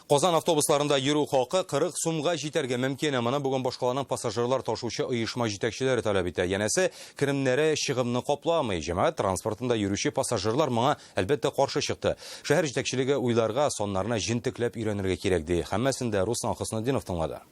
Qozan avtobuslарында йөрү хакы 40 сумга җитәргә мөмкин. Моны бүген башкаланың пассажирлар ташучы оешма җитәкчеләре таләп итә. Янәсе, керемнәре чыгымны капламый. Җәмәгать транспортында йөрүче пассажирлар моңа әлбәттә каршы чыкты. Шәһәр җитәкчелеге уйларга, соннарына җентекләп өйрәнергә кирәк ди. Һәммәсен дә Руслан Хөснетдинов тыңлады.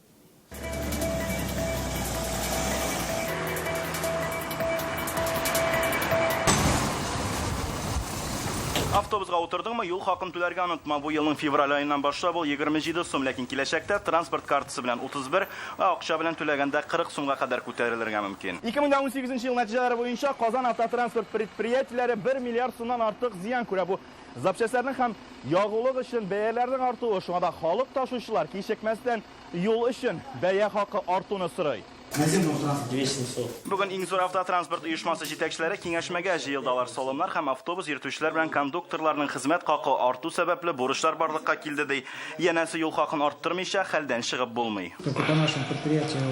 Автобусга утырдыңмы, юл хакын түләргә онытма. Бу елның февраль аеннан башлап ул 27 сум, ләкин киләчәктә транспорт картасы белән 31, акча белән түләгәндә 40 сумга кадәр күтәрелергә мөмкин. 2018 ел нәтиҗәләре буенча Казан автотранспорт предприятиеләре 1 миллиард сумнан артык зыян күрә. Бу запчастларның һәм ягулык өчен бәяләрнең артуы, шуңа да халык ташучылар кичекмәстән юл өчен бәя хакы артуны сорый. Бүген иң зур автотранспорт оешмасы җитәкчеләре киңәшмәгә җыелдылар. Салымнар һәм автобус йөртүчеләр белән кондукторларның хезмәт хакы арту сәбәпле бурычлар барлыкка килде ди. Янәсе юл хакын арттырмыйча хәлдән чыгып булмый. Только по нашему предприятию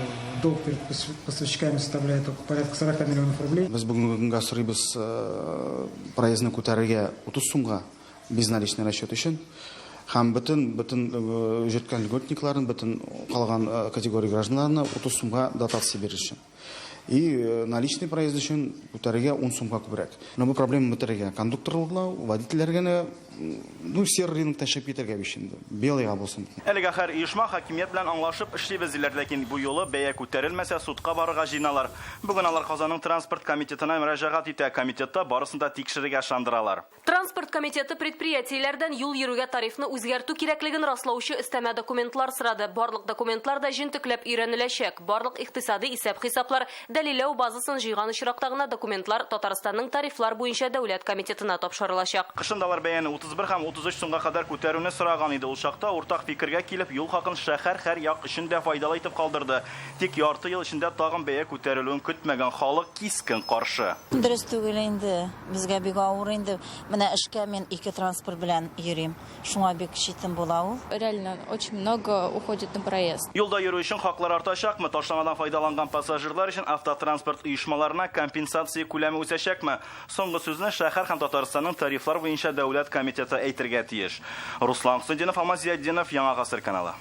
долг перед поставщиками составляет порядка 40 миллионов рублей. Без бүгенге сорыйбыз проездны күтәрергә 30 сумга безналичный расчет өчен. Һәм бөтен җиткән льготникларын, бөтен калган категория гражданнарына 30 сумга дотация бериш өчен. И наличный проезд өчен күтәрергә 10 сумга күбрәк. Но бу проблема бетерергә кондукторлар, водительләргә серый рынокта чыгып китәргә бишенде. Белыйга булсын. Әлегә һәр оешма хакимият белән аңлашып эшлибез диләр, ләкин бу юлы бәя күтәрелмәсә судка барырга җыйналар. Бүген алар Казанның транспорт комитетына мөрәҗәгать итә. Комитетта барысын да тикшерергә шандыралар. Транспорт комитеты предприятиеләрдән юл йөрүгә тарифны үзгәртү кирәклеген раслаучы өстәмә документлар сорады. Барлык документлар да җентекләп өйрәнеләчәк. Барлык икътисади исәп-хисаплар, дәлилләү базасын җыйган очракта гына документлар Татарстанның тарифлар буенча дәүләт комитетына тапшырылачак. Кышындалар бәяне 31 һәм 33 сумга кадәр күтәрүне сораган иде. Ул чакта уртак фикергә килеп, юл хакын шәһәр һәр як өчен дә файдалы итеп калдырды. Тик ярты ел эчендә тагын бәя күтәрелүен көтмәгән халык кискен каршы. Дөрес түгел инде. Безгә бик авыр инде. Менә эшкә мен 2 транспорт белән йөрим. Шуңа бик читен була ул. Реально очень много уходит на проезд. Юлда йөрү өчен хаклар артачакмы? Ташламадан файдаланган пассажирлар өчен автотранспорт оешмаларына компенсация күләме үсәчәкме? Соңгы сүзне шәһәр һәм Татарстанның тарифлар буенча дәүләт комитеты әйтергә тиеш. Руслан Хөснетдинов, Алмаз Зиятдинов, Яңа Гасыр каналы.